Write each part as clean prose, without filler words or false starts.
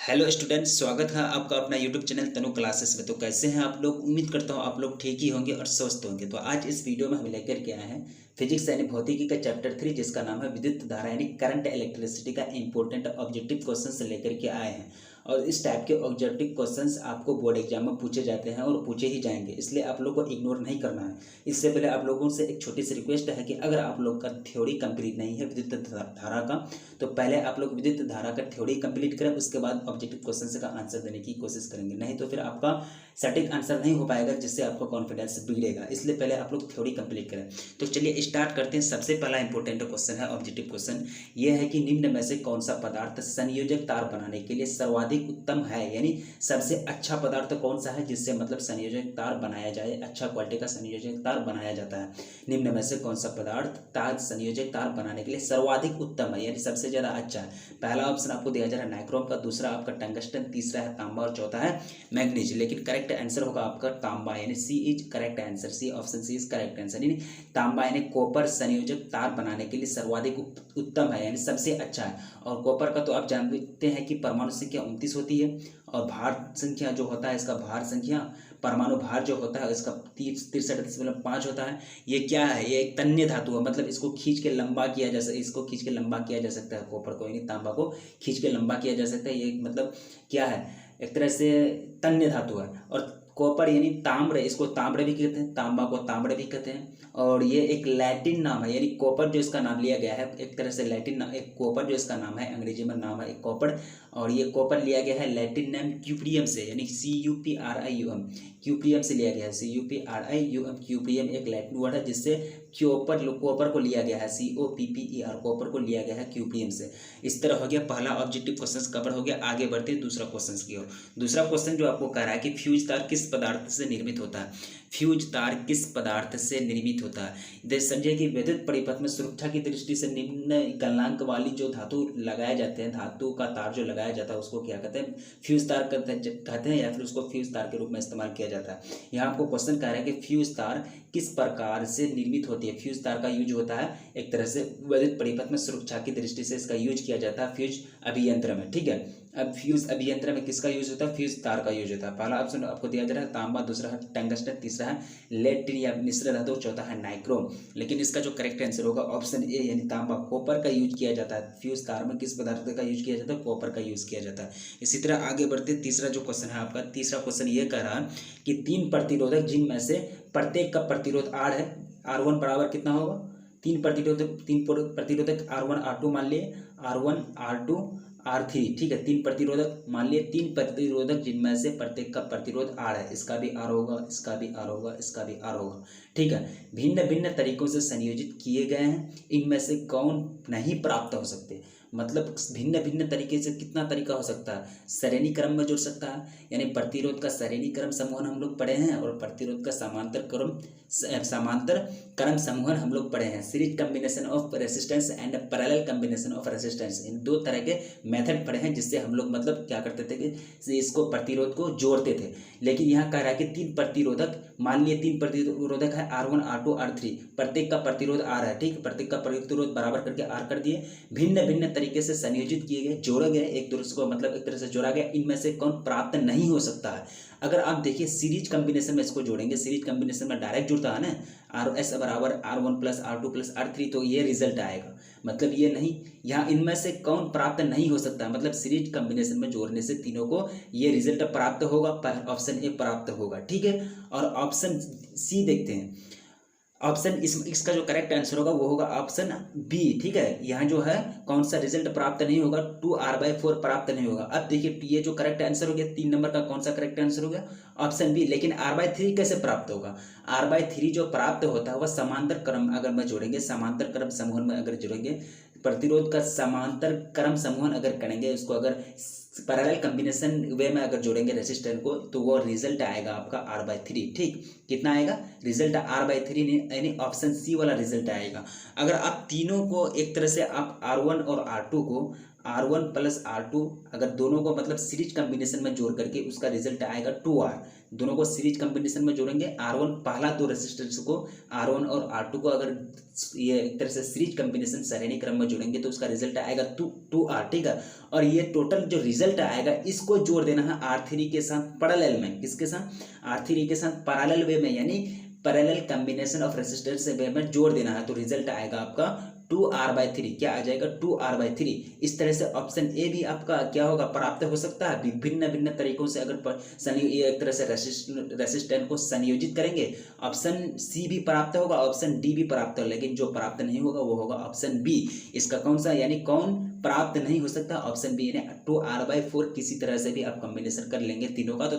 Hello students, स्वागत है आपका अपना यूट्यूब चैनल तनु क्लासेस में। तो कैसे हैं आप लोग? उम्मीद करता हूँ आप लोग ठीक ही होंगे और स्वस्थ होंगे। तो आज इस वीडियो में हम लेकर के आए हैं फिजिक्स यानी भौतिकी का चैप्टर 3, जिसका नाम है विद्युत धारा यानी करंट इलेक्ट्रिसिटी का इंपॉर्टेंट ऑब्जेक्टिव क्वेश्चन से लेकर के आए हैं। और इस टाइप के ऑब्जेक्टिव क्वेश्चंस आपको बोर्ड एग्जाम में पूछे जाते हैं और पूछे ही जाएंगे, इसलिए आप लोग को इग्नोर नहीं करना है। इससे पहले आप लोगों से एक छोटी सी रिक्वेस्ट है कि अगर आप लोग का थ्योरी कंप्लीट नहीं है विद्युत धारा का, तो पहले आप लोग विद्युत धारा का थ्योरी कंप्लीट करें, उसके बाद ऑब्जेक्टिव क्वेश्चन का आंसर देने की कोशिश करेंगे। नहीं तो फिर आपका सटीक आंसर नहीं हो पाएगा, जिससे आपका कॉन्फिडेंस बिगड़ेगा। इसलिए पहले आप लोग थ्योरी कंप्लीट करें। तो चलिए स्टार्ट करते हैं। सबसे पहला इंपॉर्टेंट क्वेश्चन है, ऑब्जेक्टिव क्वेश्चन ये है कि निम्न में से कौन सा पदार्थ संयोजक तार बनाने के लिए सर्वाधिक उत्तम है, यानी सबसे अच्छा पदार्थ कौन सा है जिससे मतलब संयोजक तार बनाया जाए, अच्छा क्वालिटी का संयोजक तार बनाया जाता है। निम्न में से कौन सा पदार्थ संयोजक तार बनाने के लिए सर्वाधिक उत्तम है, यानी सबसे ज्यादा अच्छा है। पहला ऑप्शन आपको दिया जा रहा है नाइक्रोम का, दूसरा आपका टंगस्टन, तीसरा है तांबा और चौथा है मैग्नीज। लेकिन करेक्ट आंसर होगा आपका तांबा, यानी C is correct answer. C option C is correct answer, यानी तांबा यानी कॉपर संयोजक तार बनाने के लिए सर्वाधिक उत्तम है, यानी सबसे अच्छा है। और कॉपर का तो आप जानते हैं कि परमाणु संख्या 29 होती है, और भार संख्या जो होता है इसका भार संख्या परमाणु भार जो होता है इसका 63.5 होता है। ये क्या है? ये एक तन्य धातु है, मतलब इसको खींच के लंबा किया जा सकता है, इसको खींच के लंबा किया जा सकता है। कॉपर को यानी तांबा को खींच के लंबा किया जा सकता है। ये मतलब क्या है? एक तरह से तन्य धातु है। और कॉपर यानी ताम्र, इसको ताम्र भी कहते हैं, तांबा को ताम्र भी कहते हैं। और ये एक लैटिन नाम है, यानी कॉपर जो इसका नाम लिया गया है एक तरह से लैटिन नाम, एक कॉपर जो इसका नाम है अंग्रेजी में नाम है एक कॉपर, और ये कॉपर लिया गया है लैटिन नाम क्यूप्रियम से, यानी CuPrium, क्यूप्रियम से लिया गया है। CuPrium, क्यूप्रियम एक लैटिन वर्ड है जिससे कॉपर को लिया गया है, COPPER, कॉपर को लिया गया है क्यूप्रियम से। इस तरह हो गया पहला ऑब्जेक्टिव क्वेश्चन कवर हो गया। आगे बढ़ते हैं दूसरा क्वेश्चन की ओर। दूसरा क्वेश्चन जो आपको कह रहा है कि फ्यूज तार किस पदार्थ से निर्मित होता है। फ्यूज तार किस पदार्थ से निर्मित होता है? देख समझिए कि विद्युत परिपथ में सुरक्षा की दृष्टि से निम्न गलनांक वाली जो धातु लगाए जाते हैं, धातु का तार जो लगाया जाता है उसको क्या कहते हैं? फ्यूज तार कहते हैं, या फिर उसको फ्यूज तार के रूप में इस्तेमाल किया जाता है। यहाँ आपको क्वेश्चन कह रहा है कि फ्यूज तार किस प्रकार से निर्मित होती है। फ्यूज तार का यूज होता है एक तरह से विद्युत परिपथ में सुरक्षा की दृष्टि से इसका यूज किया जाता है फ्यूज अभियंत्र में, ठीक है। अब फ्यूज अभियंत्र में किसका यूज होता है? फ्यूज तार का यूज होता है। पहला ऑप्शन आपको दिया जा रहा है तांबा, दूसरा है टंगस्टन, तीसरा है लेड या मिश्र धातु, चौथा है नाइक्रोम। लेकिन इसका जो करेक्ट आंसर होगा ऑप्शन ए, यानी तांबा। कॉपर का यूज किया जाता है फ्यूज तार में। किस पदार्थ का यूज किया जाता है? कॉपर का यूज किया जाता है। इसी तरह आगे बढ़ते तीसरा जो क्वेश्चन है आपका, तीसरा क्वेश्चन ये कह रहा है कि तीन प्रतिरोधक जिनमें से प्रत्येक का प्रतिरोध R है, R1 बराबर कितना होगा? तीन प्रतिरोधक R1 R2 मान लिए, R1 R2 R3, ठीक है। तीन प्रतिरोधक मान लिए, तीन प्रतिरोधक जिनमें से प्रत्येक का प्रतिरोध R है। इसका भी R होगा, इसका भी R होगा, इसका भी R होगा, ठीक है। भिन्न भिन्न तरीकों से संयोजित किए गए हैं, इनमें से कौन नहीं प्राप्त हो सकते? मतलब भिन्न भिन्न तरीके से कितना तरीका हो सकता है? श्रेणी क्रम में जुड़ सकता है, यानी प्रतिरोध का श्रेणी क्रम समूहन हम लोग पढ़े हैं, और प्रतिरोध का समांतर क्रम समूहन हम लोग पढ़े हैं। Series combination of resistance and parallel combination of resistance, इन दो तरह के मेथड पढ़े हैं, जिससे हम लोग मतलब क्या करते थे कि इसको प्रतिरोध को जोड़ते थे। लेकिन यहाँ कह रहा है कि तीन प्रतिरोधक मान लिए, तीन प्रतिरोधक है R1 R2 R3, प्रत्येक का प्रतिरोध R है, ठीक। प्रत्येक का प्रतिरोध बराबर करके R कर दिए, भिन्न भिन्न तरीके से संयोजित किए गए, जोड़े गए, एक दूसरे को मतलब एक तरह से जोड़ा गया, इनमें से कौन प्राप्त नहीं हो सकता है? अगर आप देखिए सीरीज कॉम्बिनेशन में इसको जोड़ेंगे, सीरीज कॉम्बिनेशन में डायरेक्ट जुड़ता है ना, RS बराबर R1 plus R2 plus R3, तो ये रिजल्ट आएगा। मतलब ये नहीं, यहाँ इनमें से कौन प्राप्त नहीं हो सकता, मतलब सीरीज कॉम्बिनेशन में जोड़ने से तीनों को ये रिजल्ट प्राप्त होगा, ऑप्शन ए प्राप्त होगा, ठीक है। और ऑप्शन सी देखते हैं। ऑप्शन इसका जो करेक्ट आंसर होगा वो होगा ऑप्शन बी, ठीक है। यहाँ जो है कौन सा रिजल्ट प्राप्त नहीं होगा? 2R/4 प्राप्त नहीं होगा। अब देखिए ये जो करेक्ट आंसर हो गया 3 नंबर का, कौन सा करेक्ट आंसर हो गया? Option B. लेकिन R/3 कैसे प्राप्त होगा? R/3 जो प्राप्त होता है वह समांतर क्रम अगर मैं जोड़ेंगे, समांतर क्रम समूहन में अगर जोड़ेंगे, प्रतिरोध का समांतर क्रम समूहन अगर करेंगे, उसको अगर पैरेलल कॉम्बिनेशन वे में अगर जोड़ेंगे रेसिस्टर को, तो वो रिजल्ट आएगा आपका R/3, ठीक। कितना आएगा रिजल्ट? R/3, यानी ऑप्शन सी वाला रिजल्ट आएगा। अगर आप तीनों को एक तरह से आप R1 और R2 को R1 प्लस R2, अगर दोनों को मतलब सीरीज कॉम्बिनेशन में जोड़ करके उसका रिजल्ट आएगा 2R। दोनों को सीरीज कॉम्बिनेशन में जोड़ेंगे, R1 पहला दो रेसिस्टेंस को R1 और R2 को अगर ये एक तरह से सीरीज कॉम्बिनेशन श्रेणी क्रम में जोड़ेंगे तो उसका रिजल्ट आएगा 2R, ठीक है। और ये टोटल जो रिजल्ट आएगा इसको जोड़ देना है R3 के साथ पैरेलल में। किसके साथ? R3 के साथ पैरेलल वे में, यानी पैरेलल कॉम्बिनेशन ऑफ रेसिस्टेंस वे में जोड़ देना है, तो रिजल्ट आएगा आपका 2R/3। क्या आ जाएगा? 2R/3। इस तरह से ऑप्शन ए भी आपका क्या होगा? प्राप्त हो सकता है। विभिन्न भिन्न तरीकों से अगर एक तरह से रेसिस्टेंट को संयोजित करेंगे, ऑप्शन सी भी प्राप्त होगा, ऑप्शन डी भी प्राप्त होगा, लेकिन जो प्राप्त नहीं होगा वो होगा ऑप्शन बी। इसका कौन सा, यानी कौन प्राप्त नहीं हो सकता? ऑप्शन बी, यानी 2R/4। किसी तरह से भी आप कॉम्बिनेशन कर लेंगे तीनों का तो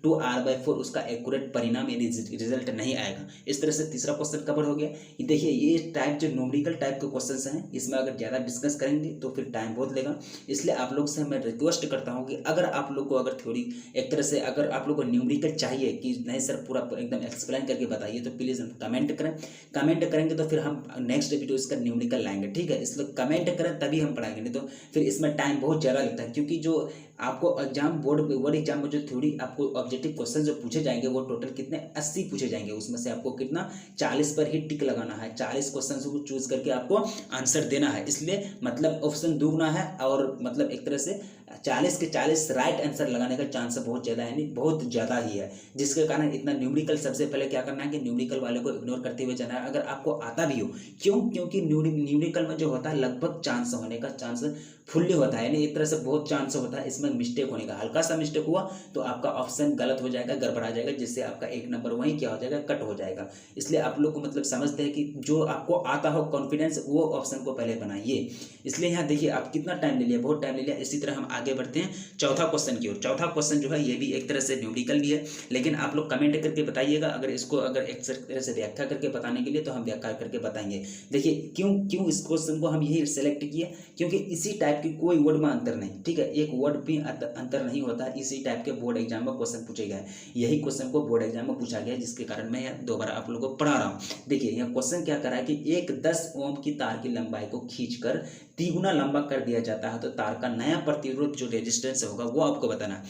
2R/4 उसका एक्यूरेट परिणाम यानी रिजल्ट नहीं आएगा। इस तरह से तीसरा क्वेश्चन कवर हो गया। देखिए ये टाइप जो न्यूमेरिकल टाइप के क्वेश्चंस हैं, इसमें अगर ज़्यादा डिस्कस करेंगे तो फिर टाइम बहुत लेगा। इसलिए आप लोग से मैं रिक्वेस्ट करता हूँ कि अगर आप लोग को अगर थ्योरी एक तरह से अगर आप लोग को न्यूमेरिकल चाहिए कि नहीं सर पूरा एकदम एक्सप्लेन करके बताइए, तो प्लीज़ कमेंट करें। कमेंट करेंगे तो फिर हम नेक्स्ट वीडियो इसका न्यूमेरिकल लाएंगे, ठीक है। इसलिए कमेंट करें तभी हम पढ़ाएंगे, नहीं तो फिर इसमें टाइम बहुत ज़्यादा लगता है। क्योंकि जो आपको एग्जाम बोर्ड एग्जाम में जो थ्योरी आपको ऑब्जेक्टिव क्वेश्चन जो पूछे जाएंगे वो टोटल कितने 80 पूछे जाएंगे। उसमें से आपको कितना 40 पर ही टिक लगाना है, 40 क्वेश्चन को चूज करके आपको आंसर देना है। इसलिए मतलब ऑप्शन दुगना है और मतलब एक तरह से 40 के 40 राइट आंसर लगाने का चांस बहुत ज़्यादा है, यानी बहुत ज़्यादा ही है। जिसके कारण इतना न्यूमेरिकल सबसे पहले क्या करना है कि न्यूमेरिकल वाले को इग्नोर करते हुए जाना है, अगर आपको आता भी हो। क्योंकि न्यूमेरिकल में जो होता है लगभग चांस होने का चांस फुल्ली होता है, यानी एक तरह से बहुत चांस होता है इसमें मिस्टेक होने का। हल्का सा मिस्टेक हुआ तो आपका ऑप्शन गलत हो जाएगा, गड़बड़ा जाएगा, जिससे आपका एक नंबर वहीं क्या हो जाएगा? कट हो जाएगा। इसलिए आप लोग को मतलब समझते हैं कि जो आपको आता हो कॉन्फिडेंस वो ऑप्शन को पहले बनाइए। इसलिए यहाँ देखिए आप कितना टाइम ले लिया, बहुत टाइम ले लिया। इसी तरह हम आगे बढ़ते हैं चौथा क्वेश्चन की ओर। चौथा क्वेश्चन जो है ये भी एक तरह से न्यूमेरिकल भी है, लेकिन आप लोग कमेंट करके बताइएगा। अगर इसको अगर एक तरह से व्याख्या करके बताने के लिए तो हम व्याख्या करके बताएंगे। देखिए क्यों इस क्वेश्चन को हम यही सेलेक्ट किए, क्योंकि इसी टाइप की कोई वर्ड में अंतर नहीं, ठीक है, एक वर्ड भी अंतर नहीं होता। इसी टाइप के बोर्ड एग्जाम में क्वेश्चन पूछे गए, यही क्वेश्चन को बोर्ड एग्जाम में पूछा गया, जिसके कारण मैं दोबारा आप लोगों को पढ़ा रहा हूँ। देखिए यह क्वेश्चन क्या कर रहा है कि एक 10 ओम की तार की लंबाई को खींचकर 3 गुना लंबा कर दिया जाता है तो तार का नया प्रतिरोध जो रेजिस्टेंस होगा वो आपको बताना है।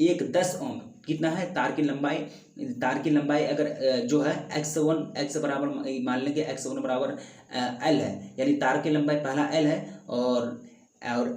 एक 10 ओम कितना है तार की लंबाई अगर जो है x बराबर मान लेंगे, x1 बराबर l है, यानी तार की लंबाई पहला l है और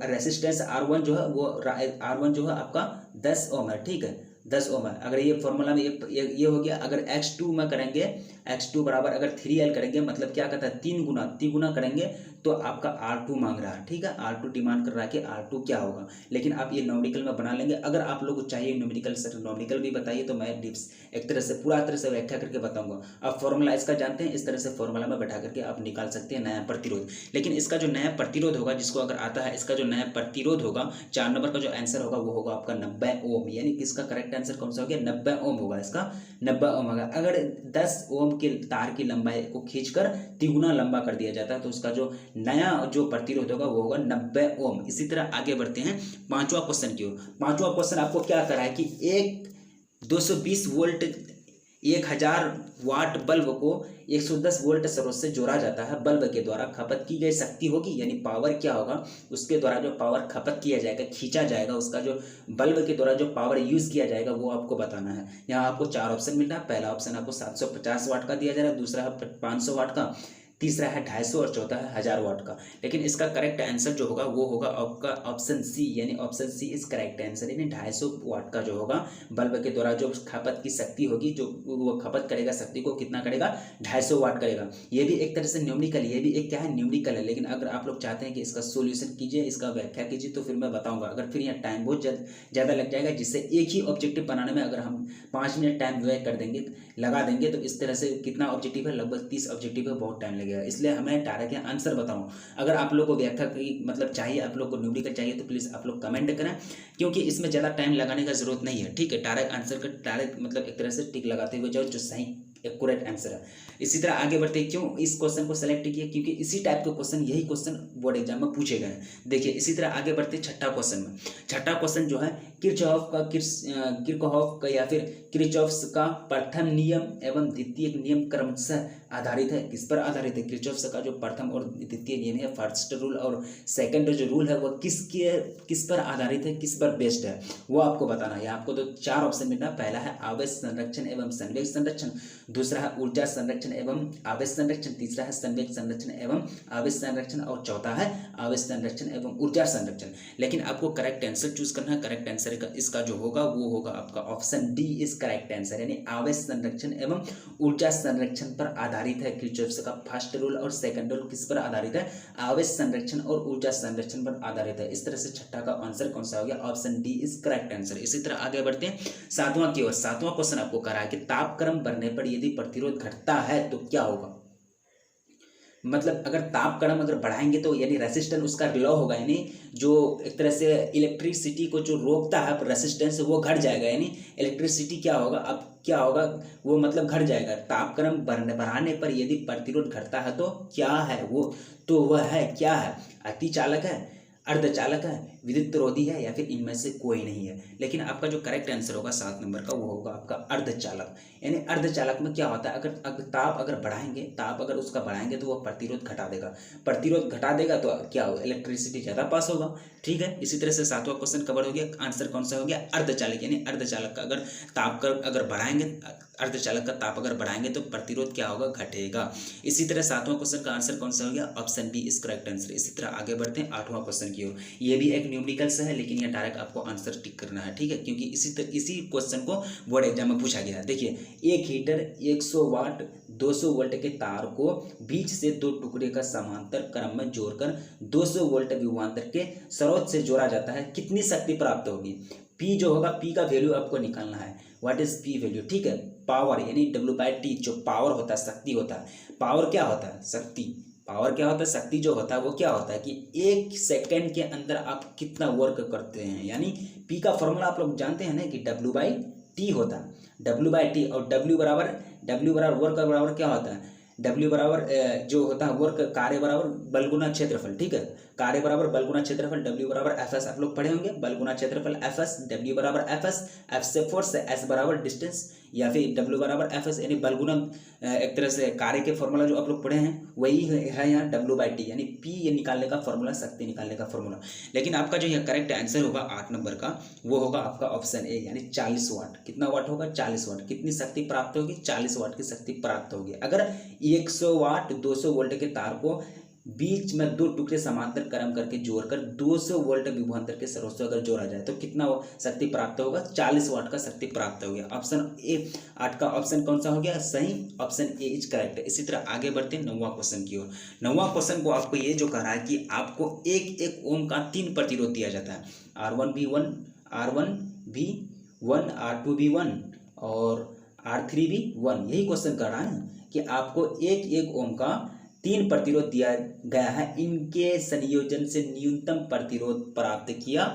रेसिस्टेंस R1 जो है वो R1 जो है आपका 10 ओम है, ठीक है, 10 ओम है। अगर ये फॉर्मूला में ये हो गया। अगर x2 में करेंगे, x2 बराबर अगर 3l करेंगे, मतलब क्या कहता है 3 गुना करेंगे तो आपका R2 मांग रहा है, ठीक है, R2 डिमांड कर रहा है कि R2 क्या होगा। लेकिन आप ये न्यूमेरिकल में बना लेंगे। अगर आप लोग को चाहिए न्यूमेरिकल सर न्यूमेरिकल भी बताइए तो मैं एक तरह से पूरा तरह से व्याख्या करके बताऊंगा। आप फॉर्मूला इसका जानते हैं, इस तरह से फॉर्मूला में बैठा करके आप निकाल सकते हैं नया प्रतिरोध। लेकिन इसका जो नया प्रतिरोध होगा, जिसको अगर आता है, इसका जो नया प्रतिरोध होगा 4 नंबर का जो आंसर होगा वो होगा आपका 90 ओम, यानी इसका करेक्ट आंसर कौन सा हो गया? 90 ओम होगा। इसका 90 ओम होगा। अगर 10 ओम के तार की लंबाई को खींचकर 3 गुना लंबा कर दिया जाता है तो उसका जो नया जो प्रतिरोध होगा वो होगा 90 ओम। इसी तरह आगे बढ़ते हैं पांचवा क्वेश्चन की ओर। पांचवा क्वेश्चन आपको क्या करा है कि एक 220 वोल्ट 1000 वाट बल्ब को 110 वोल्ट स्रोत से जोड़ा जाता है। बल्ब के द्वारा खपत की गई शक्ति होगी, यानी पावर क्या होगा, उसके द्वारा जो पावर खपत किया जाएगा, खींचा जाएगा, उसका जो बल्ब के द्वारा जो पावर यूज किया जाएगा वो आपको बताना है। यहाँ आपको 4 ऑप्शन मिल रहा है। पहला ऑप्शन आपको 750 वाट का दिया जा रहा है, दूसरा है 500 वाट का, तीसरा है 250 और चौथा है 1000 वाट का। लेकिन इसका करेक्ट आंसर जो होगा वो होगा आपका ऑप्शन सी, यानी option C is correct answer. यानी 250 वाट का जो होगा बल्ब के द्वारा जो खपत की शक्ति होगी, जो वो खपत करेगा शक्ति को कितना करेगा? 250 वाट करेगा। ये भी एक तरह से न्यूमेरिकल, ये भी एक क्या है? न्यूमेरिकल है। लेकिन अगर आप लोग चाहते हैं कि इसका सोल्यूशन कीजिए, इसका व्याख्या कीजिए, तो फिर मैं बताऊंगा। अगर फिर यहाँ टाइम बहुत ज़्यादा लग जाएगा, जिससे एक ही ऑब्जेक्टिव बनाने में अगर हम 5 मिनट टाइम व्यय कर देंगे, लगा देंगे, तो इस तरह से कितना ऑब्जेक्टिव है? लगभग 30 ऑब्जेक्टिव है, बहुत टाइम लगेगा। इसलिए हमें डायरेक्ट आंसर बताऊं। अगर आप लोग को व्याख्या की मतलब चाहिए, आप लोग को न्यूमेरिकल चाहिए, तो प्लीज़ आप लोग कमेंट करें, क्योंकि इसमें ज़्यादा टाइम लगाने का जरूरत नहीं है, ठीक है। डायरेक्ट आंसर का डायरेक्ट मतलब एक तरह से टिक लगाते हुए जाओ जो सही एक्यूरेट आंसर है। इसी तरह आगे बढ़ते हैं। क्यों इस क्वेश्चन को सेलेक्ट किया? क्योंकि इसी टाइप के क्वेश्चन, यही क्वेश्चन बोर्ड एग्जाम में पूछे गए हैं। देखिए इसी तरह आगे बढ़ते हैं छठा क्वेश्चन में। छठा क्वेश्चन जो है किरचॉफ का या फिर किरचॉफ्स का प्रथम नियम एवं द्वितीय नियम क्रमशः आधारित है? किस पर आधारित है? किरचॉफ का जो प्रथम और द्वितीय नियम है, फर्स्ट रूल और सेकंड जो रूल है, वो किस पर आधारित है, किस पर बेस्ड है, वो आपको बताना है। आपको तो 4 ऑप्शन मिलना। पहला है आवेश संरक्षण एवं संवेग संरक्षण, दूसरा है ऊर्जा संरक्षण एवं आवेश संरक्षण, तीसरा है संवेग संरक्षण एवं आवेश संरक्षण और चौथा है आवेश संरक्षण एवं ऊर्जा संरक्षण। लेकिन आपको करेक्ट आंसर चूज करना है। करेक्ट आंसर इसका जो होगा वो होगा आपका option D is correct answer, यानी आवेश संरक्षण एवं ऊर्जा संरक्षण पर आधारित है किरचॉफ का फर्स्ट रूल और सेकंड रूल किस पर आधारित है? आवेश संरक्षण और ऊर्जा संरक्षण पर आधारित है। इस तरह से छठा का आंसर कौन सा हो गया? Option D is correct answer. इसी तरह आगे बढ़ते हैं 7वां की ओर। 7वां क्वेश्चन आपको कह रहा है कि तापक्रम बढ़ने पर यदि प्रतिरोध घटता है तो क्या होगा? मतलब अगर तापक्रम अगर बढ़ाएंगे तो यानी रेसिस्टेंस उसका लॉ होगा, यानी जो एक तरह से इलेक्ट्रिसिटी को जो रोकता है रेसिस्टेंस वो घट जाएगा, यानी इलेक्ट्रिसिटी क्या होगा, अब क्या होगा वो मतलब घट जाएगा। तापक्रम बढ़ाने पर यदि प्रतिरोध घटता है तो क्या है वो? तो वह है क्या है? अतिचालक है, अर्धचालक है, विद्युतरोधी है, या फिर इनमें से कोई नहीं है। लेकिन आपका जो करेक्ट आंसर होगा 7 नंबर का वो होगा आपका अर्धचालक। यानी अर्धचालक में क्या होता है, अगर ताप अगर बढ़ाएंगे, ताप अगर उसका बढ़ाएंगे तो वह प्रतिरोध घटा देगा। प्रतिरोध घटा देगा तो क्या होगा? इलेक्ट्रिसिटी ज़्यादा पास होगा। ठीक है, इसी तरह से 7वां क्वेश्चन कवर हो गया। आंसर कौन सा हो गया? अर्धचालक। यानी अर्धचालक का अगर ताप का अगर बढ़ाएंगे, अर्धचालक का ताप अगर बढ़ाएंगे तो प्रतिरोध क्या होगा? घटेगा। इसी तरह 7वां क्वेश्चन का आंसर कौन सा हो गया? Option B is correct answer. इसी तरह आगे बढ़ते हैं 8वां क्वेश्चन की ओर। ये भी एक न्यूमेरिकल्स है, लेकिन ये डायरेक्ट आपको आंसर टिक करना है। ठीक है, क्योंकि इसी क्वेश्चन को बोर्ड एग्जाम में पूछा गया है। देखिए, एक हीटर 100 वाट 200 वोल्ट के तार को बीच से 2 टुकड़े का समांतर क्रम में जोड़कर 200 वोल्ट विभवांतर के स्रोत से जोड़ा जाता है। कितनी शक्ति प्राप्त होगी? पी जो होगा, पी का वैल्यू आपको निकालना है। What is P value? ठीक है, पावर यानी W/T जो पावर होता है, शक्ति होता है। पावर क्या होता है? शक्ति। पावर क्या होता है? शक्ति जो होता है वो क्या होता है कि 1 सेकेंड के अंदर आप कितना वर्क करते हैं। यानी पी का फॉर्मूला आप लोग जानते हैं ना कि W/T होता है। W/T और W बराबर वर्क का बराबर क्या होता है? W बराबर जो होता है वर्क, कार्य बराबर बल गुना क्षेत्रफल। ठीक है, कार्य बराबर बल गुना क्षेत्रफल, W बराबर Fs आप लोग पढ़े होंगे, बल गुना क्षेत्रफल Fs, W बराबर Fs, F से फोर्स, S बराबर डिस्टेंस, या फिर W बराबर Fs यानी बल गुना एक तरह से कार्य के फॉर्मूला जो आप लोग पढ़े हैं वही है यहाँ W/T, यानी P ये निकालने का फॉर्मूला, शक्ति निकालने का फॉर्मूला। लेकिन आपका जो यह करेक्ट आंसर होगा 8 नंबर का वो होगा आपका ऑप्शन ए, यानी 40 वाट। कितना वाट होगा? 40 वाट। कितनी शक्ति प्राप्त होगी? 40 वाट की शक्ति प्राप्त होगी। अगर 100 वाट 200 वोल्ट के तार को बीच में 2 टुकड़े समांतर क्रम करके जोड़कर 200 वोल्ट विभवांतर के स्रोत से अगर जोड़ा जाए तो कितना शक्ति प्राप्त होगा? 40 वाट का शक्ति प्राप्त हो गया। ऑप्शन ए 8 का ऑप्शन कौन सा हो गया? सही, ऑप्शन ए इज करेक्ट है। इसी तरह आगे बढ़ते हैं 9वां क्वेश्चन की ओर। 9वां क्वेश्चन को आपको ये जो कह रहा है कि आपको 1 ओम का 3 प्रतिरोध दिया जाता है, R1V1, R1V1, R2V1 और R3V1। यही क्वेश्चन कर रहा है कि आपको 1 ओम का 3 प्रतिरोध दिया गया है। इनके संयोजन से न्यूनतम प्रतिरोध प्राप्त किया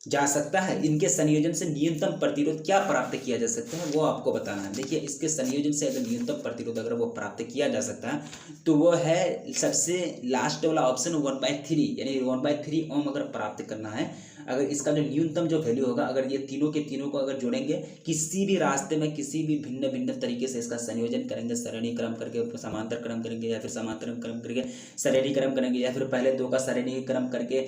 जा सकता है। इनके संयोजन से न्यूनतम प्रतिरोध क्या प्राप्त किया जा सकता है वो आपको बताना है। देखिए, इसके संयोजन से अगर न्यूनतम प्रतिरोध अगर वो प्राप्त किया जा सकता है तो वो है सबसे लास्ट वाला ऑप्शन 1/3, यानी 1/3 ओम अगर प्राप्त करना है, अगर इसका जो न्यूनतम जो वैल्यू होगा, अगर ये तीनों के तीनों को अगर जोड़ेंगे किसी भी रास्ते में किसी भी भिन्न भिन्न तरीके से इसका संयोजन करेंगे, सरणी क्रम करके समांतर क्रम करेंगे, या फिर समांतर क्रम करके सरणी क्रम करेंगे, या फिर पहले 2 का सरणी क्रम करके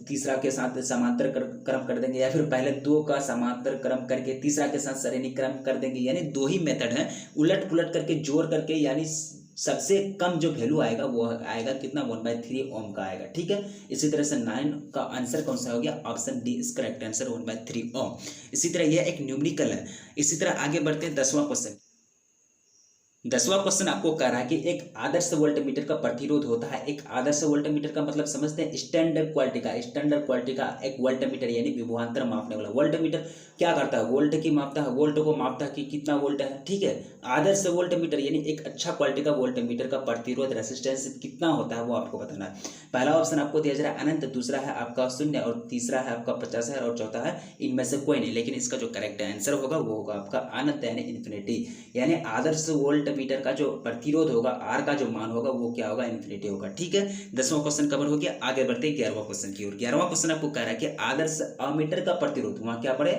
तीसरा के साथ समांतर क्रम कर देंगे, या फिर पहले 2 का समांतर क्रम करके तीसरा के साथ सरणी क्रम कर देंगे। यानी 2 ही मेथड है, उलट पुलट करके जोड़ करके, यानी सबसे कम जो वैल्यू आएगा वो आएगा कितना? 1/3 ओम का आएगा। ठीक है, इसी तरह से 9 का आंसर कौन सा हो गया? Option D is correct answer, 1/3 ओम। इसी तरह यह एक न्यूमेरिकल है। इसी तरह आगे बढ़ते हैं 10वां क्वेश्चन। 10वां क्वेश्चन आपको कह रहा है कि एक आदर्श वोल्टमीटर का प्रतिरोध होता है। एक आदर्श वोल्टमीटर का मतलब समझते हैं स्टैंडर्ड क्वालिटी का। स्टैंडर्ड क्वालिटी का एक वोल्टमीटर यानी विभवांतर मापने वाला वोल्टमीटर क्या करता है? वोल्ट की मापता है, वोल्ट को मापता है कि कितना वोल्ट है। ठीक है, आदर्श वोल्टमीटर यानी एक अच्छा क्वालिटी का वोल्टमीटर का प्रतिरोध रेसिस्टेंस कितना होता है वो आपको बताना है। पहला ऑप्शन आपको दिया जा रहा है अनंत, दूसरा है आपका 0 और तीसरा है आपका 50,000 और चौथा है इनमें से कोई नहीं। लेकिन इसका जो करेक्ट आंसर होगा वो होगा आपका अनंत यानी इन्फिनिटी। यानी आदर्श वोल्टमीटर का जो प्रतिरोध होगा, आर का जो मान होगा वो क्या होगा? इन्फिनिटी होगा। ठीक है, 10वां क्वेश्चन कवर हो गया। आगे बढ़ते हैं 11वां क्वेश्चन की ओर। 11वां क्वेश्चन आपको कह रहा है कि आदर्श अमीटर का प्रतिरोध, वहां क्या पड़े?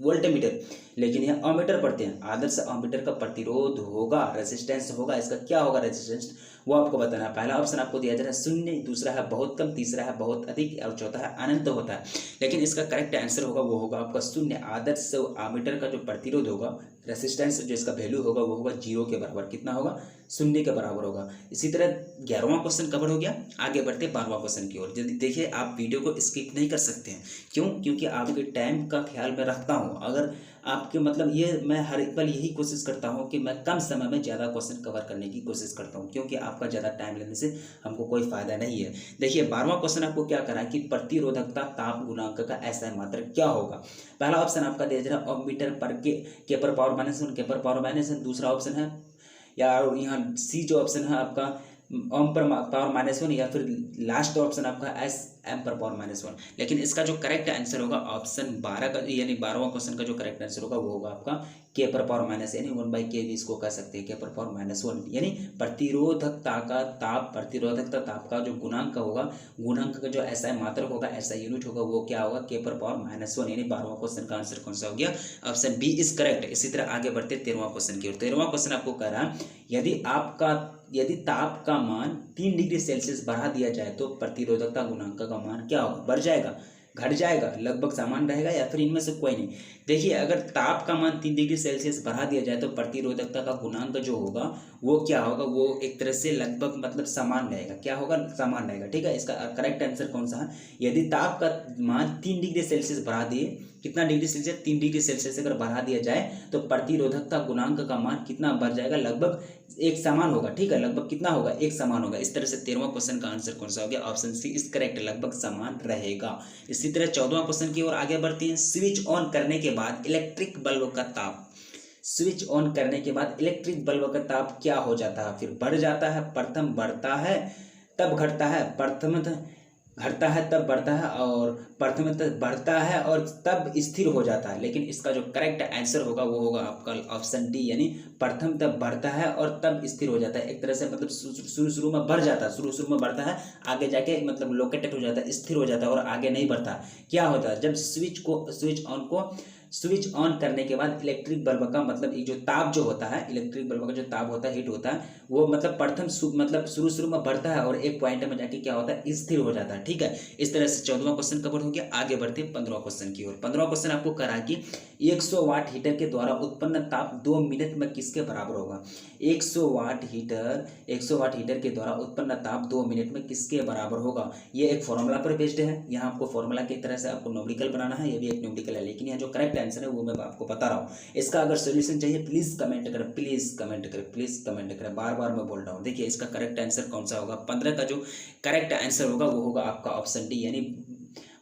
वोल्टमीटर, लेकिन यह अमीटर पढ़ते हैं। आदर्श अमीटर का प्रतिरोध होगा, रेजिस्टेंस होगा, इसका क्या होगा रेजिस्टेंस, वो आपको बताना है। पहला ऑप्शन आपको दिया जा रहा है शून्य, दूसरा है बहुत कम, तीसरा है बहुत अधिक और चौथा है अनंत होता है। लेकिन इसका करेक्ट आंसर होगा वो होगा आपका शून्य। आदर्श अमीटर का जो प्रतिरोध होगा, रेसिस्टेंस जो इसका वैल्यू होगा वो होगा 0 के बराबर। कितना होगा, शून्य के बराबर होगा। इसी तरह 11वां क्वेश्चन कवर हो गया। आगे बढ़ते 12वां क्वेश्चन की ओर। जल्दी देखिए, आप वीडियो को स्किप नहीं कर सकते हैं। क्यों? क्योंकि आपके टाइम का ख्याल मैं रखता हूँ। अगर आपके मतलब ये मैं हर एक पल यही कोशिश करता हूँ कि मैं कम समय में ज़्यादा क्वेश्चन कवर करने की कोशिश करता हूँ, क्योंकि आपका ज़्यादा टाइम लेने से हमको कोई फायदा नहीं है। देखिए 12वां क्वेश्चन आपको क्या करा है कि प्रतिरोधकता ताप गुणांक का ऐसा मात्रक क्या होगा। पहला ऑप्शन आपका दिया जा रहा है मीटर पर के पर पावर -1 के पर पावर -1। दूसरा ऑप्शन है या यहाँ सी जो ऑप्शन है आपका ओम पर पावर -1, या फिर लास्ट ऑप्शन आपका एस एम पर पावर -1। लेकिन इसका जो करेक्ट आंसर होगा ऑप्शन 12 का, यानी 12वां क्वेश्चन का जो करेक्ट आंसर होगा वो होगा आपका के पर पावर माइनस, यानी 1/k भी इसको कह सकते हैं, के पर पावर -1। यानी प्रतिरोधकता का ताप, प्रतिरोधकता ताप का जो गुणांक होगा, गुणांक का जो ऐसा मात्रक होगा, ऐसा यूनिट होगा, वो क्या होगा, के पर पावर -1। यानी 12वां क्वेश्चन का आंसर कौन सा हो गया, ऑप्शन बी इज करेक्ट। इसी तरह आगे बढ़ते 13वां क्वेश्चन की ओर। 13वां क्वेश्चन आपको कह रहा है यदि ताप का मान 3 डिग्री सेल्सियस बढ़ा दिया जाए तो प्रतिरोधकता गुणांक का मान क्या होगा, बढ़ जाएगा, घट जाएगा, लगभग समान रहेगा, या फिर इनमें से कोई नहीं। देखिए अगर ताप का मान 3 डिग्री सेल्सियस बढ़ा दिया जाए तो प्रतिरोधकता का गुणांक जो होगा वो क्या होगा, वो एक तरह से लगभग मतलब समान रहेगा। क्या होगा, समान रहेगा। ठीक है, इसका करेक्ट आंसर कौन सा है, यदि ताप का मान 3 डिग्री सेल्सियस बढ़ा दिए, कितना डिग्री सेल्सियस, 3 डिग्री सेल्सियस अगर बढ़ा दिया जाए तो प्रतिरोधकता गुणांक का मान कितना बढ़ जाएगा, लगभग एक समान होगा। ठीक है, लगभग कितना होगा, एक समान होगा। इस तरह से 13वां क्वेश्चन का आंसर कौन सा हो गया, ऑप्शन सी इज करेक्ट, लगभग समान रहेगा। इसी तरह 14वां क्वेश्चन की ओर आगे बढ़ते हैं। स्विच ऑन करने के बाद इलेक्ट्रिक बल्ब का ताप, स्विच ऑन करने के बाद इलेक्ट्रिक बल्ब का ताप क्या हो जाता है, फिर बढ़ जाता है, प्रथम बढ़ता है तब घटता है, प्रथम घटता है तब बढ़ता है, और प्रथम बढ़ता है और तब स्थिर हो जाता है। लेकिन इसका जो करेक्ट आंसर होगा वो होगा आपका ऑप्शन डी, यानी प्रथम तब बढ़ता है और तब स्थिर हो जाता है। एक तरह से मतलब शुरू में बढ़ जाता है, शुरू में बढ़ता है, आगे जाके मतलब लोकेटेड हो जाता है, स्थिर हो जाता है और आगे नहीं बढ़ता। क्या होता है, जब स्विच ऑन करने के बाद इलेक्ट्रिक बल्ब का मतलब जो ताप जो होता है, इलेक्ट्रिक बल्ब का जो ताप होता है, हीट होता है, वो मतलब प्रथम मतलब शुरू में बढ़ता है और एक पॉइंट में जाके क्या होता है, स्थिर हो जाता है। ठीक है, इस तरह से 14वां क्वेश्चन कवर हो गया। आगे बढ़ते 15वां क्वेश्चन की ओर। 15वां क्वेश्चन आपको करा कि 100 वाट हीटर के द्वारा उत्पन्न ताप 2 मिनट में किसके बराबर होगा। 100 वाट हीटर के द्वारा उत्पन्न ताप 2 मिनट में किसके बराबर होगा। ये एक फॉर्मूला पर बेस्ड है। यहाँ आपको फॉर्मूला की तरह से आपको न्यूमेरिकल बनाना है, ये भी एक न्यूमेरिकल है, लेकिन यहाँ जो करेक्ट आंसर है वो मैं आपको बता रहा हूँ। इसका अगर सोल्यूशन चाहिए प्लीज कमेंट करें, प्लीज कमेंट करें, बार बार मैं बोल रहा हूँ। देखिए इसका करेक्ट आंसर कौन सा होगा, 15 का जो करेक्ट आंसर होगा वो होगा आपका ऑप्शन डी, यानी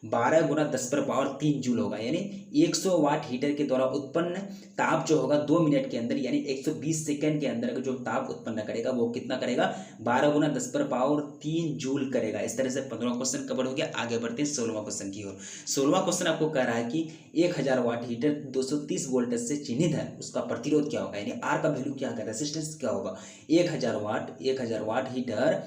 12 × 10⁻³ जूल होगा। यानी 100 वाट हीटर के द्वारा उत्पन्न ताप जो होगा 2 मिनट के अंदर, यानी 120 सेकंड के अंदर जो ताप उत्पन्न करेगा वो कितना करेगा, 12 × 10⁻³ जूल करेगा। इस तरह से 15वां क्वेश्चन कवर हो गया। आगे बढ़ते हैं 16वां क्वेश्चन की ओर। 16वां क्वेश्चन आपको कह रहा है कि 1000 वाट हीटर 230 वोल्ट से चिन्हित है, उसका प्रतिरोध क्या होगा, यानी आर का वैल्यू क्या होगा, रेजिस्टेंस क्या होगा। 1000 वाट हीटर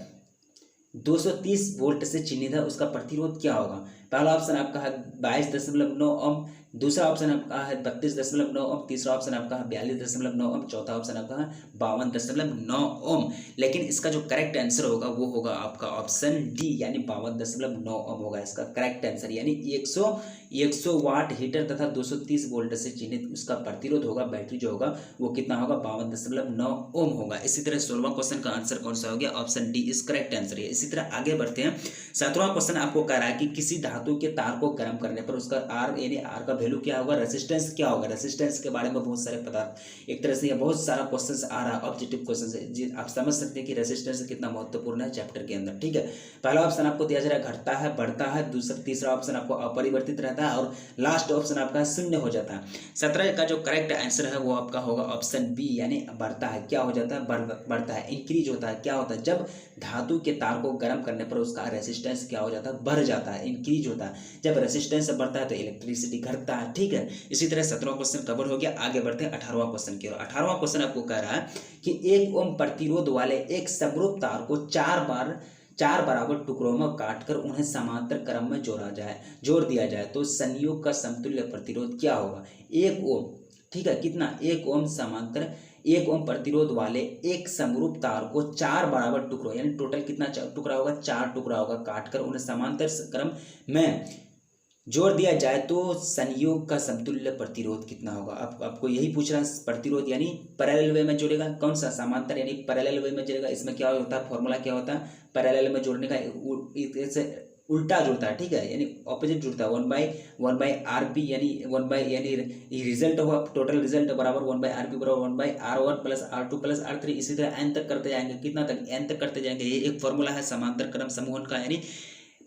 230 वोल्ट से चिन्हित है, उसका प्रतिरोध क्या होगा। पहला ऑप्शन आपका है 22.9 ओम, दूसरा ऑप्शन आपका है 32.9 ओम, तीसरा ऑप्शन आपका है 42.9 ओम, चौथा ऑप्शन आपका है 52.9 ओम। लेकिन इसका जो करेक्ट आंसर होगा वो होगा आपका ऑप्शन डी, यानी 52.9 ओम होगा इसका करेक्ट आंसर। यानी 100 वाट हीटर तथा 230 वोल्ट से चिन्हित उसका प्रतिरोध होगा, बैटरी जो होगा वो कितना होगा, 52.9 ओम होगा। इसी तरह 16वां क्वेश्चन का आंसर कौन सा हो गया, ऑप्शन डी इस करेक्ट आंसर है। इसी तरह आगे बढ़ते हैं। 17वां क्वेश्चन आपको कह रहा है कि किसी धातु के तार को गर्म करने पर उसका आर, यानी आर का वैल्यू क्या होगा, रेजिस्टेंस क्या होगा। रेजिस्टेंस के बारे में बहुत सारे पदार्थ, एक तरह से ये बहुत सारा क्वेश्चन आ रहा है, ऑब्जेक्टिव क्वेश्चन है, आप समझ सकते हैं कि रेजिस्टेंस कितना महत्वपूर्ण है चैप्टर के अंदर। ठीक है, पहला ऑप्शन आपको दिया जा रहा है घटता है, बढ़ता है, तीसरा ऑप्शन आपको अपरिवर्तित रहता है, और लास्ट ऑप्शन आपका शून्य हो जाता है। 17 का जो करेक्ट आंसर है वो आपका होगा ऑप्शन बी, यानी बढ़ता है। क्या हो जाता है, बढ़ता है, इंक्रीज होता है। क्या होता है, जब धातु के तार को गर्म करने पर उसका रेजिस्टेंस क्या हो जाता है, बढ़ जाता है, इंक्रीज होता है। जब रेजिस्टेंस बढ़ता है तो इलेक्ट्रिसिटी घटता है। ठीक है, इसी तरह 17वां क्वेश्चन कवर हो गया। आगे बढ़ते हैं 18वां क्वेश्चन की ओर। 18वां क्वेश्चन आपको कह रहा है कि 1 ओम प्रतिरोध वाले एक समरूप तार को 4 बार 4 बराबर टुकड़ों में काटकर उन्हें समांतर क्रम में जोड़ दिया जाए तो संयोग का समतुल्य प्रतिरोध क्या होगा? 1 ओम। ठीक है, कितना? 1 ओम समांतर 1 ओम प्रतिरोध वाले एक समरूप तार को 4 बराबर टुकड़ों, यानी टोटल कितना टुकड़ा होगा? 4 टुकड़ा होगा, काटकर उन्हें समांतर क्रम में जोड़ दिया जाए तो संयोग का समतुल्य प्रतिरोध कितना होगा? आपको यही पूछ रहा है। प्रतिरोध यानी पैरेलल वे में जोड़ेगा, कौन सा? समांतर यानी पैरेलल वे में जोड़ेगा। इसमें क्या होता है? फॉर्मूला क्या होता है? पैरेलल में जोड़ने का उल्टा जुड़ता है। ठीक है, यानी ऑपोजिट जुड़ता है। 1/RP यानी रिजल्ट हुआ, टोटल रिजल्ट बराबर 1/RP बराबर 1/R1 plus R2 plus R3, इसी तरह n तक करते जाएंगे। कितना तक? n तक करते जाएंगे। ये एक फॉर्मूला है समांतर क्रम समूहन का, यानी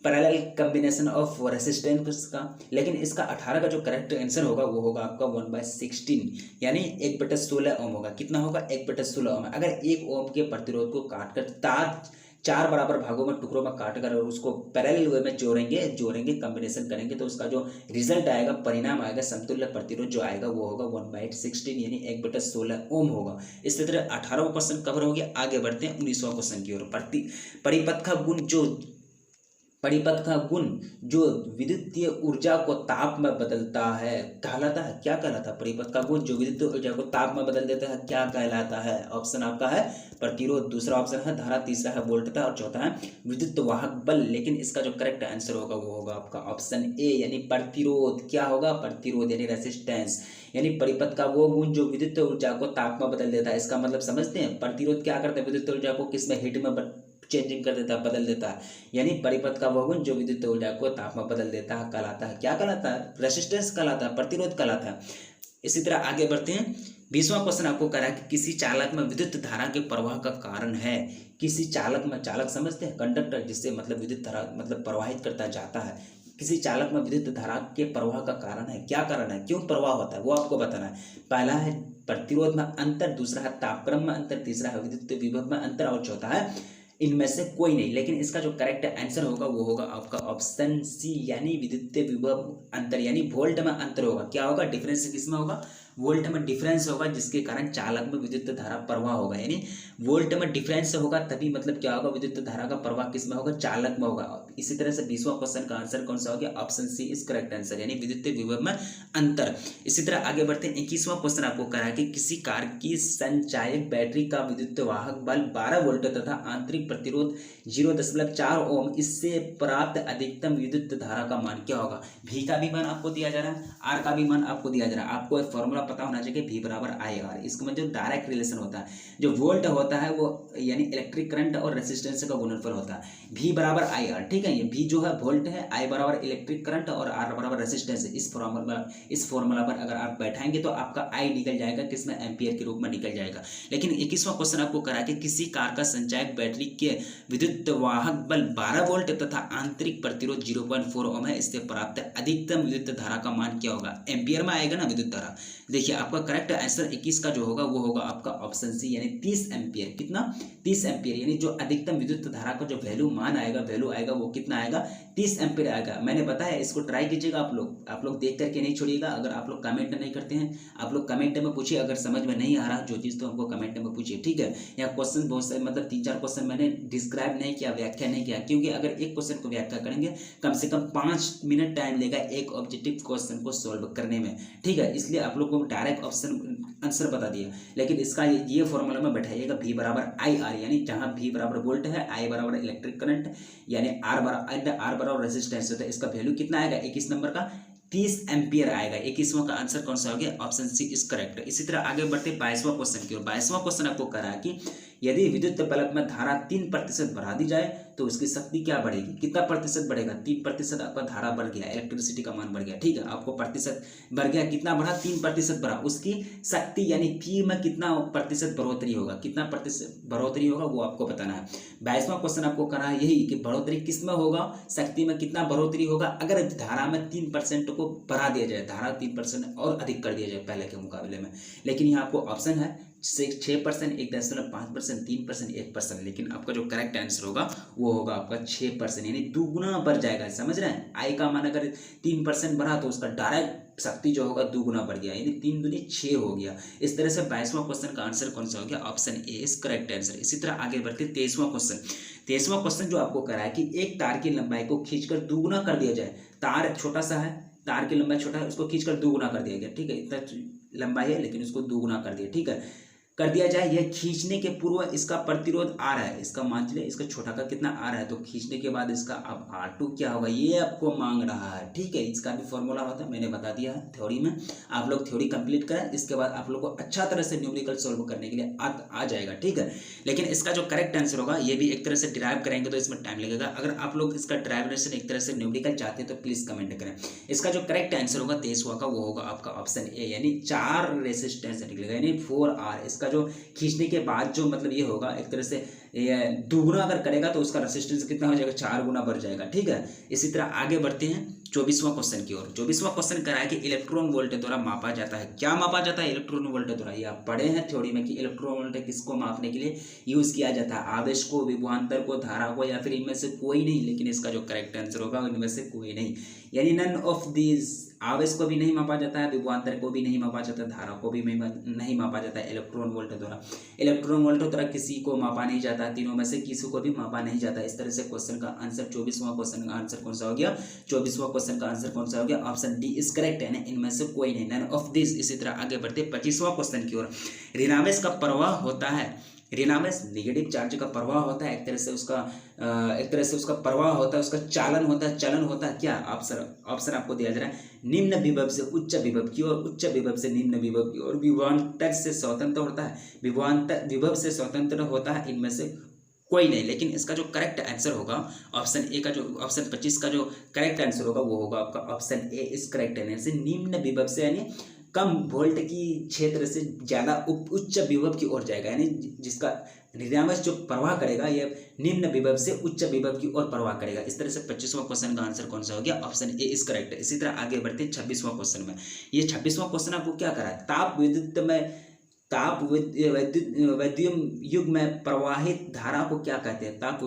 पैरेलल कॉम्बिनेशन ऑफ रेसिस्टेंस का। लेकिन इसका 18 का जो करेक्ट आंसर होगा वो होगा आपका 1/16, यानी 1/16 ओम होगा। कितना होगा? 1/16 ओम। अगर 1 ओम के प्रतिरोध को काटकर तार 4 बराबर भागों में टुकड़ों में काटकर और उसको पैरेलल वे में जोड़ेंगे कॉम्बिनेशन करेंगे तो उसका जो रिजल्ट आएगा, परिणाम आएगा, समतुल्य प्रतिरोध जो आएगा वो होगा 1/16 यानी 1/16 ओम होगा। इस तरह 18वां क्वेश्चन कवर हो गया। आगे बढ़ते हैं 19वां क्वेश्चन की ओर। परिपथ का गुण जो विद्युतीय ऊर्जा को ताप में बदलता है कहलाता है, क्या कहलाता है? परिपथ का गुण जो विद्युतीय ऊर्जा को ताप में बदल देता है क्या कहलाता है? ऑप्शन आपका है प्रतिरोध, दूसरा ऑप्शन है धारा, तीसरा है वोल्टता और चौथा है विद्युत वाहक बल। लेकिन इसका जो करेक्ट आंसर होगा वो होगा आपका ऑप्शन ए यानी प्रतिरोध। क्या होगा? प्रतिरोध यानी रेसिस्टेंस, यानी परिपथ का वो गुण जो विद्युत ऊर्जा को ताप में बदल देता है। इसका मतलब समझते हैं? प्रतिरोध क्या करता है? विद्युत ऊर्जा को किस में? हीट में चेंजिंग कर देता है, बदल देता है। यानी परिपथ का वह गुण जो विद्युत ऊर्जा को ताप में बदल देता है कहलाता है, क्या कहलाता है? रेसिस्टेंस कहलाता है, प्रतिरोध कहलाता है। इसी तरह आगे बढ़ते हैं। 20वां क्वेश्चन आपको कह रहा है कि किसी चालक में विद्युत धारा के प्रवाह का कारण है। किसी चालक में, चालक समझते हैं? कंडक्टर, जिससे मतलब विद्युत धारा मतलब प्रवाहित करता जाता है। किसी चालक में विद्युत धारा के प्रवाह का कारण है, क्या कारण है? क्यों प्रवाह होता है वो आपको बताना है। पहला है प्रतिरोध में अंतर, दूसरा है तापक्रम में अंतर, तीसरा है विद्युत विभव में अंतर और चौथा है इनमें से कोई नहीं। लेकिन इसका जो करेक्ट आंसर होगा वो होगा आपका ऑप्शन सी यानी विद्युत विभव अंतर, यानी वोल्ट में अंतर होगा। क्या होगा? डिफरेंस किसमें होगा? वोल्ट में डिफरेंस होगा, जिसके कारण चालक में विद्युत धारा प्रवाह होगा। यानी वोल्ट में डिफरेंस होगा तभी मतलब क्या होगा? विद्युत धारा का प्रवाह किसमें होगा? चालक में होगा। इसी तरह से 20वां क्वेश्चन का आंसर कौन सा हो गया? Option C is correct answer यानी विद्युत विभव में अंतर। इसी तरह आगे बढ़ते हैं। 21वां क्वेश्चन आपको कह रहा है कि किसी कार की संचायक बैटरी का विद्युत वाहक बल 12 वोल्ट तथा आंतरिक प्रतिरोध 0.4 ओम, इससे प्राप्त अधिकतम विद्युत धारा का मान क्या होगा? भी का भी मान आपको दिया जा रहा है, आर का भी मान आपको दिया जा रहा है। आपको एक फॉर्मूला पता होना चाहिए, V बराबर IR। इसका मतलब डायरेक्ट रिलेशन होता है। जो वोल्ट होता है वो यानी इलेक्ट्रिक करंट और रेसिस्टेंस का गुणनफल होता है। V बराबर IR, ठीक है। ये V जो है वोल्ट है, I बराबर इलेक्ट्रिक करंट और R बराबर रेसिस्टेंस है। इस फॉर्मूला पर अगर आप बैठाएंगे तो आपका I निकल जाएगा, किसमें? एम्पियर के रूप में निकल जाएगा। लेकिन 21वां क्वेश्चन आपको करा कि किसी कार का संचायक बैटरी के विद्युत वाहक बल 12 वोल्ट तथा आंतरिक प्रतिरोध 0.4 ओम है, इससे प्राप्त अधिकतम विद्युत धारा का मान क्या होगा? एम्पियर में आएगा ना विद्युत धारा। देखिए आपका करेक्ट आंसर 21 का जो होगा वो होगा आपका ऑप्शन सी यानी 30 एम्पियर। कितना? 30 एम्पियर, यानी जो अधिकतम विद्युत धारा का जो वैल्यू आएगा वो कितना आएगा? 30 एम्पियर आएगा। मैंने बताया, इसको ट्राई कीजिएगा आप लोग देख करके नहीं छोड़िएगा। अगर आप लोग कमेंट नहीं करते हैं, आप लोग कमेंट में पूछिए। अगर समझ में नहीं आ रहा जो चीज़ तो हमको कमेंट में पूछिए, ठीक है। यहाँ क्वेश्चन बहुत सारे मतलब 3-4 क्वेश्चन मैंने डिस्क्राइब नहीं किया, व्याख्या नहीं किया, क्योंकि अगर एक क्वेश्चन को व्याख्या करेंगे कम से कम 5 मिनट टाइम लेगा एक ऑब्जेक्टिव क्वेश्चन को सॉल्व करने में, ठीक है। इसलिए आप लोग को डायरेक्ट ऑप्शन आंसर बता दिया, लेकिन इसका ये फॉर्मूला में बैठाइएगा V बराबर IR, यानी जहां V बराबर वोल्ट है, I बराबर इलेक्ट्रिक करंट, यानी R बराबर रेजिस्टेंस है, तो इसका वैल्यू कितना आएगा? 21 नंबर का 30 एम्पियर आएगा। 21वां का आंसर कौन सा हो गया? Option C is correct. इसी तरह आगे बढ़ते 22वां क्वेश्चन की ओर। 22वां क्वेश्चन आपको करा कि यदि विद्युत बल्ब में धारा 3% बढ़ा दी जाए तो उसकी शक्ति क्या बढ़ेगी? कितना प्रतिशत बढ़ेगा? 3% आपका धारा बढ़ गया, इलेक्ट्रिसिटी का मान बढ़ गया, ठीक है। आपको प्रतिशत बढ़ गया, कितना बढ़ा? 3% बढ़ा। उसकी शक्ति यानी पी में कितना प्रतिशत बढ़ोतरी होगा? कितना प्रतिशत बढ़ोतरी होगा वो आपको बताना है। 22वां क्वेश्चन आपको करना है यही कि बढ़ोतरी किस में होगा, शक्ति में कितना बढ़ोतरी होगा अगर धारा में 3% को बढ़ा दिया जाए, धारा 3% और अधिक कर दिया जाए पहले के मुकाबले में। लेकिन यहाँ आपको ऑप्शन है 6%, 1.5%, 3%, 1%, लेकिन आपका जो करेक्ट आंसर होगा वो होगा आपका 6%, यानी दुगुना बढ़ जाएगा। समझ रहे हैं, आई का मान अगर 3% बढ़ा तो उसका डायरेक्ट शक्ति जो होगा दुगुना बढ़ गया, यानी 3 दूनी 6 हो गया। इस तरह से 22वां क्वेश्चन का आंसर कौन सा हो गया, option A is correct answer. इसी तरह आगे बढ़ते 23वां क्वेश्चन। 23वां क्वेश्चन जो आपको करा है कि एक तार की लंबाई को खींचकर दुगुना कर दिया जाए। तार छोटा सा है, तार की लंबाई छोटा है, उसको खींचकर दुगुना कर दिया गया, ठीक है, इतना लंबाई है लेकिन उसको दुगुना कर दिया, ठीक है, कर दिया जाए। यह खींचने के पूर्व इसका प्रतिरोध आ रहा है, इसका मान लीजिए इसका छोटा का कितना आ रहा है, तो खींचने के बाद इसका अब R2 क्या होगा ये आपको मांग रहा है, ठीक है। इसका भी फॉर्मूला होता है, मैंने बता दिया है थ्योरी में। आप लोग थ्योरी कंप्लीट करें, इसके बाद आप लोग को अच्छा तरह से न्यूमेरिकल सॉल्व करने के लिए आ जाएगा, ठीक है। लेकिन इसका जो करेक्ट आंसर होगा ये भी एक तरह से डिराइव करेंगे तो इसमें टाइम लगेगा। अगर आप लोग इसका डिराइवेशन एक तरह से न्यूमेरिकल चाहते हैं तो प्लीज कमेंट करें। इसका जो करेक्ट आंसर होगा 23वां का वो होगा आपका ऑप्शन ए, यानी 4 रेसिस्टेंस निकलेगा, यानी 4R। इसका जो खींचने के बाद जो मतलब ये होगा एक तरह से दुगुना अगर करेगा तो उसका रेसिस्टेंस कितना हो जाएगा, 4 गुना बढ़ जाएगा, ठीक है। इसी तरह आगे बढ़ते हैं 24वां क्वेश्चन की ओर। 24वां क्वेश्चन करा है कि इलेक्ट्रॉन वोल्ट द्वारा मापा जाता है। क्या मापा जाता है इलेक्ट्रॉन वोल्ट द्वारा, ये आप पढ़े हैं थ्योरी में कि इलेक्ट्रॉन वोल्ट किसको मापने के लिए यूज किया जाता है, आवेश को, विभवांतर को, धारा को, या फिर इनमें से कोई नहीं। लेकिन इसका जो करेक्ट आंसर होगा इनमें से कोई नहीं, यानी नन ऑफ दीज। आवेश को भी नहीं मापा जाता है, विभवांतर को भी नहीं मापा जाता, धारा को भी नहीं मापा जाता है इलेक्ट्रॉन वोल्ट द्वारा। इलेक्ट्रॉन वोल्ट द्वारा किसी को मापा नहीं जाता, तीनों में से किसी को भी मापा नहीं जाता। इस तरह से क्वेश्चन का आंसर 24वां क्वेश्चन का आंसर कौन सा हो गया, 24वां क्वेश्चन का आंसर कौन सा हो गया, ऑप्शन डी इज करेक्ट, है ना, इनमें से कोई नहीं, नन ऑफ दिस। इसी तरह आगे बढ़ते 25वां क्वेश्चन की ओर। ऋणावेश का प्रवाह होता है, ऋणावेश नेगेटिव चार्ज का प्रवाह होता है, एक तरह से उसका प्रवाह होता है, उसका चालन होता है, चलन होता है। क्या ऑप्शन आपको दिया जा रहा है, निम्न विभव से उच्च विभव की ओर, उच्च विभव से निम्न विभव की ओर, विभवांतर से स्वतंत्र होता है, विभव से स्वतंत्र होता है, इनमें से कोई नहीं। लेकिन इसका जो करेक्ट आंसर होगा ऑप्शन ए का, जो ऑप्शन 25 का जो करेक्ट आंसर होगा वो होगा आपका ऑप्शन ए इज करेक्ट, यानी निम्न विभव से, यानी कम वोल्ट की क्षेत्र से ज्यादा उच्च विभव की ओर जाएगा, यानी जिसका ऋणावेश जो प्रवाह करेगा ये निम्न विभव से उच्च विभव की ओर प्रवाह करेगा। इस तरह से 25वां क्वेश्चन का आंसर कौन सा हो गया, ऑप्शन ए इज करेक्ट। इसी तरह आगे बढ़ते हैं 26वां क्वेश्चन में। ये 26वां क्वेश्चन आपको क्या करा है, ताप विद्युत युग में प्रवाहित धारा को क्या कहते हैं, ताप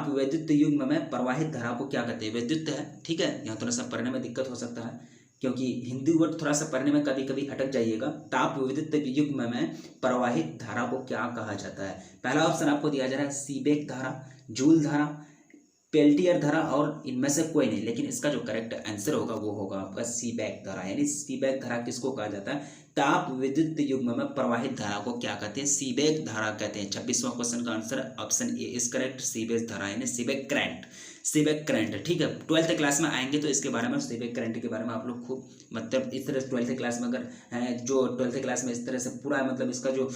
विद्युत युग्म में प्रवाहित धारा को क्या कहते हैं, विद्युत है, ठीक है। यहाँ थोड़ा सा पढ़ने में दिक्कत हो सकता है क्योंकि हिंदी वर्ड थोड़ा सा पढ़ने में कभी कभी अटक जाइएगा। ताप विद्युत युग्म में प्रवाहित धारा को क्या कहा जाता है। पहला ऑप्शन आपको दिया जा रहा है सीबेक धारा, जूल धारा, पेल्टियर धारा, और इनमें से कोई नहीं। लेकिन इसका जो करेक्ट आंसर होगा वो होगा आपका सीबेक धारा, यानी सीबेक धारा किसको कहा जाता है, ताप विद्युत युग्म में प्रवाहित धारा को क्या कहते हैं, सीबेक धारा कहते हैं। 26वां क्वेश्चन का answer option A is correct, Seebeck धारा यानी सीबेक करंट, ठीक है। 12th क्लास में आएंगे तो इसके बारे में, सीबेक करंट के बारे में आप लोग खूब मतलब इस तरह 12th क्लास में अगर है, जो 12th क्लास में इस तरह से पूरा मतलब इसका जो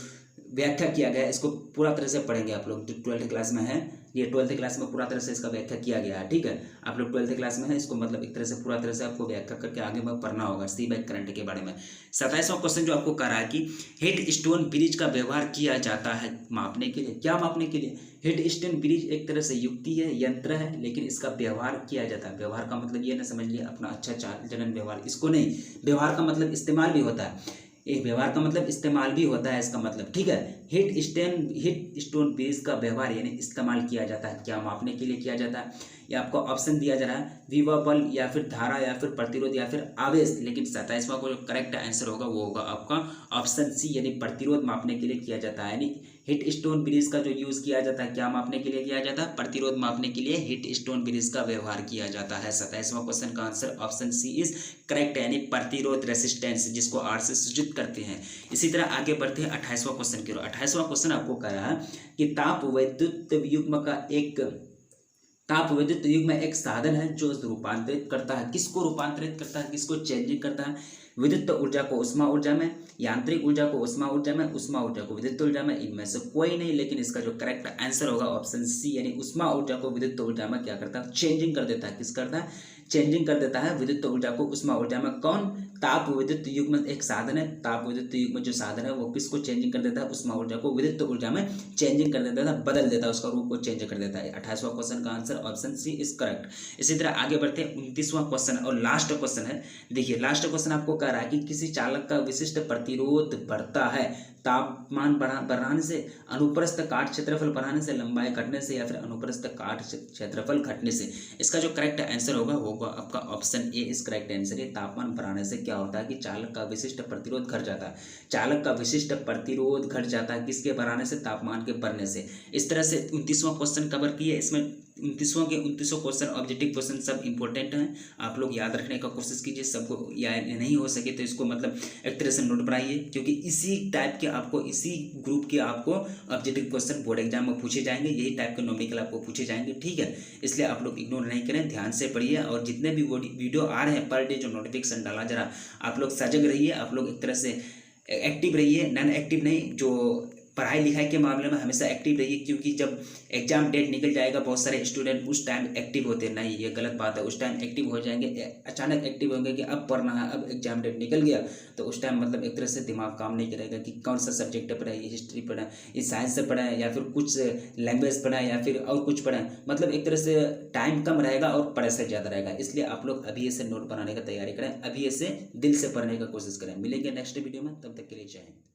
व्याख्या किया गया है इसको पूरा तरह से पढ़ेंगे आप लोग। जो 12th क्लास में है, ये 12th क्लास में पूरा तरह से इसका व्याख्या किया गया है, ठीक है। आप लोग 12th क्लास में है, इसको मतलब एक तरह से पूरा तरह से आपको व्याख्या करके आगे में पढ़ना होगा सीबेक करंट के बारे में। 27वां क्वेश्चन जो आपको करा है कि हेड स्टोन ब्रिज का व्यवहार किया जाता है मापने के लिए। क्या मापने के लिए, हेड स्टोन ब्रिज एक तरह से युक्ति है, यंत्र है, लेकिन इसका व्यवहार किया जाता है। व्यवहार का मतलब ये ना समझ लिए अपना अच्छा चाल चलन व्यवहार, इसको नहीं, व्यवहार का मतलब इस्तेमाल भी होता है, एक व्यवहार का मतलब इस्तेमाल भी होता है इसका मतलब, ठीक है। हिट स्टोन ब्रिज का व्यवहार यानी इस्तेमाल किया जाता है, क्या मापने के लिए किया जाता है। ये आपको ऑप्शन दिया जा रहा है, विभव बल या फिर धारा या फिर प्रतिरोध या फिर आवेश। लेकिन 27वां को जो करेक्ट आंसर होगा वो होगा आपका ऑप्शन सी, यानी प्रतिरोध मापने के लिए किया जाता है। यानी हिट स्टोन ब्रिज का जो यूज किया जाता है, क्या मापने के लिए किया जाता है, प्रतिरोध मापने के लिए हिट स्टोन ब्रिज का व्यवहार किया जाता है। 27वां क्वेश्चन का answer option C is correct, यानी प्रतिरोध रेसिस्टेंस, जिसको आर से सूचित करते हैं। इसी तरह आगे बढ़ते हैं 28वां क्वेश्चन की ओर। 28वां क्वेश्चन आपको कह रहा है कि ताप विद्युत युग्म एक साधन है जो रूपांतरित करता है, किसको रूपांतरित करता है, किसको चेंजिंग करता है, विद्युत ऊर्जा को उष्मा ऊर्जा में, यांत्रिक ऊर्जा को उष्मा ऊर्जा में, उष्मा ऊर्जा को विद्युत ऊर्जा में, इनमें से कोई नहीं। लेकिन इसका जो करेक्ट आंसर होगा ऑप्शन सी, यानी उष्मा ऊर्जा को विद्युत ऊर्जा में क्या करता है, चेंजिंग कर देता है। किस करता है, चेंजिंग कर देता है विद्युत ऊर्जा को उष्मा ऊर्जा में। कौन, ताप विद्युत युग्म एक साधन है, ताप विद्युत युग्म जो साधन है वो किसको चेंजिंग कर देता है, उष्मा ऊर्जा को विद्युत ऊर्जा में चेंजिंग कर देता है, बदल देता है, उसका रूप को चेंज कर देता है। 28वां क्वेश्चन का answer answer option C is correct. इसी तरह आगे बढ़ते हैं 29वां क्वेश्चन और लास्ट क्वेश्चन है। देखिए लास्ट क्वेश्चन आपको कह रहा है कि किसी चालक का विशिष्ट प्रतिरोध बढ़ता है तापमान बढ़ाने से, अनुप्रस्थ काट क्षेत्रफल बढ़ाने से, लंबाई घटने से, या फिर अनुप्रस्थ काट क्षेत्रफल घटने से। इसका जो करेक्ट आंसर होगा वो आपका ऑप्शन ए इस करेक्ट आंसर है। तापमान बढ़ाने से क्या होता है कि चालक का विशिष्ट प्रतिरोध घट जाता है। चालक का विशिष्ट प्रतिरोध घट जाता है किसके बढ़ाने से? तापमान के बढ़ने से। इस तरह से 29वां क्वेश्चन कवर किए। इसमें 29वां के 29 क्वेश्चन ऑब्जेक्टिव क्वेश्चन सब इंपॉर्टेंट हैं, आप लोग याद रखने का कोशिश कीजिए। सबको या नहीं हो सके तो इसको मतलब एक तरह से नोट बनाइए, क्योंकि इसी टाइप के आपको, इसी ग्रुप के आपको ऑब्जेक्टिव क्वेश्चन बोर्ड एग्जाम में पूछे जाएंगे, यही टाइप के नॉमिकल आपको पूछे जाएंगे, ठीक है। इसलिए आप लोग इग्नोर नहीं करें, ध्यान से पढ़िए। और जितने भी वीडियो आ रहे हैं पर डे जो नोटिफिकेशन डाला, जरा आप लोग सजग रहिए, आप लोग एक तरह से एक्टिव रहिए, नॉन एक्टिव नहीं। जो पढ़ाई लिखाई के मामले में हमेशा एक्टिव रहिए, क्योंकि जब एग्जाम डेट निकल जाएगा बहुत सारे स्टूडेंट उस टाइम एक्टिव होते नहीं, ये गलत बात है। उस टाइम एक्टिव हो जाएंगे, अचानक एक्टिव होंगे कि अब पढ़ना है, अब एग्जाम डेट निकल गया, तो उस टाइम मतलब एक तरह से दिमाग काम नहीं करेगा कि कौन सा सब्जेक्ट पढ़ाए, ये हिस्ट्री पढ़ाए, ये साइंस से पढ़ाए, या फिर कुछ लैंग्वेज पढ़ाए, या फिर और कुछ पढ़ाए। मतलब एक तरह से टाइम कम रहेगा और प्रेशर ज़्यादा रहेगा। इसलिए आप लोग अभी से नोट बनाने का तैयारी करें, अभी से दिल से पढ़ने का कोशिश करें। मिलेंगे नेक्स्ट वीडियो में, तब तक के लिए जय हिंद।